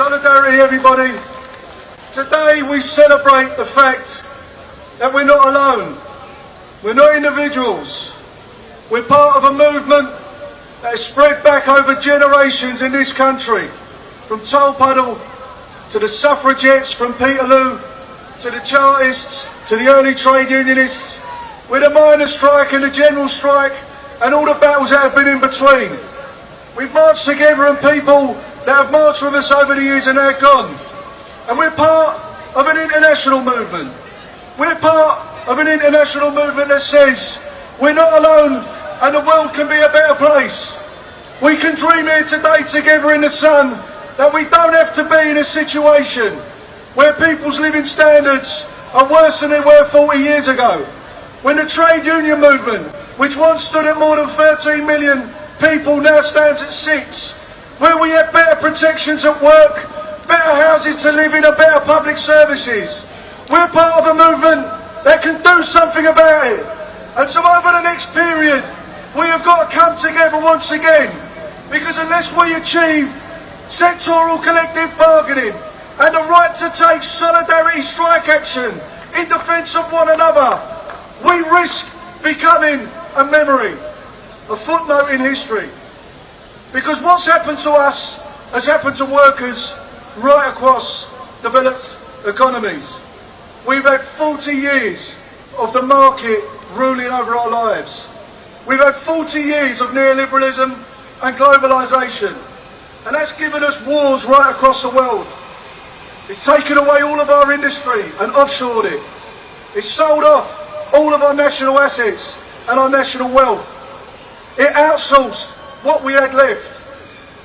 Solidarity, everybody. Today we celebrate the fact that we're not alone. We're not individuals. We're part of a movement that has spread back over generations in this country. From Tolpuddle to the suffragettes, from Peterloo to the Chartists to the early trade unionists, with the miners' strike and the general strike and all the battles that have been in between. We've marched together, and people that have marched with us over the years are now gone. And we're part of an international movement. We're part of an international movement that says we're not alone and the world can be a better place. We can dream here today together in the sun that we don't have to be in a situation where people's living standards are worse than they were 40 years ago. When the trade union movement, which once stood at more than 13 million people, now stands at 6. Where we have better protections at work, better houses to live in and better public services. We're part of a movement that can do something about it. And so over the next period, we have got to come together once again, because unless we achieve sectoral collective bargaining and the right to take solidarity strike action in defence of one another, we risk becoming a memory, a footnote in history. Because what's happened to us has happened to workers right across developed economies. We've had 40 years of the market ruling over our lives. We've had 40 years of neoliberalism and globalisation. And that's given us wars right across the world. It's taken away all of our industry and offshored it. It's sold off all of our national assets and our national wealth. It outsourced what we had left.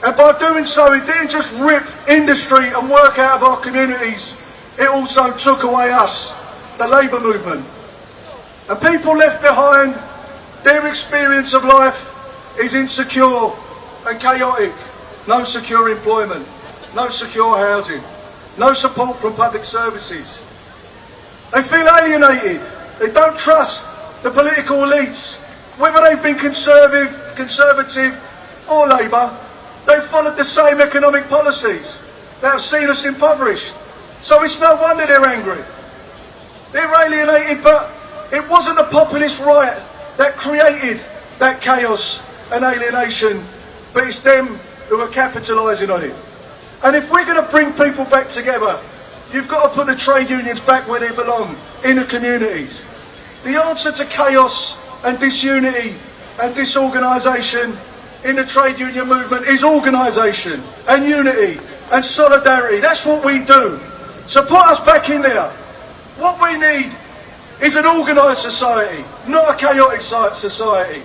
And by doing so, it didn't just rip industry and work out of our communities, it also took away us, the labour movement. And people left behind, their experience of life is insecure and chaotic. No secure employment, no secure housing, no support from public services. They feel alienated. They don't trust the political elites, whether they've been conservative or Labour. They've followed the same economic policies that have seen us impoverished. So it's no wonder they're angry. They're alienated, but it wasn't the populist right that created that chaos and alienation, but it's them who are capitalising on it. And if we're going to bring people back together, you've got to put the trade unions back where they belong, in the communities. The answer to chaos and disunity and disorganisation in the trade union movement is organisation and unity and solidarity. That's what we do. So put us back in there. What we need is an organised society, not a chaotic society.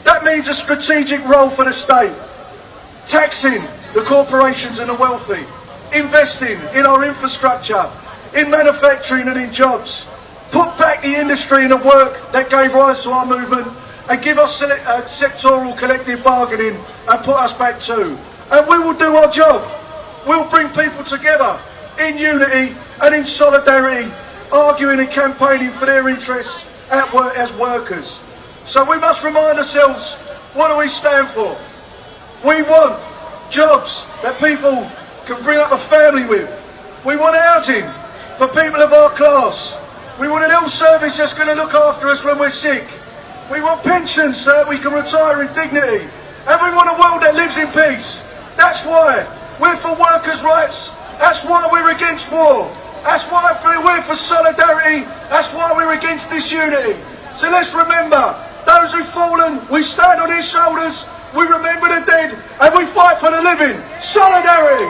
That means a strategic role for the state, taxing the corporations and the wealthy, investing in our infrastructure, in manufacturing and in jobs. Put back the industry and the work that gave rise to our movement, and give us sectoral collective bargaining and put us back too. And we will do our job. We'll bring people together in unity and in solidarity, arguing and campaigning for their interests at work as workers. So we must remind ourselves, what do we stand for? We want jobs that people can bring up a family with. We want housing for people of our class. We want an health service that's going to look after us when we're sick. We want pensions so that we can retire in dignity. And we want a world that lives in peace. That's why we're for workers' rights. That's why we're against war. That's why we're for solidarity. That's why we're against disunity. So let's remember, those who've fallen, we stand on their shoulders, we remember the dead, and we fight for the living. Solidarity!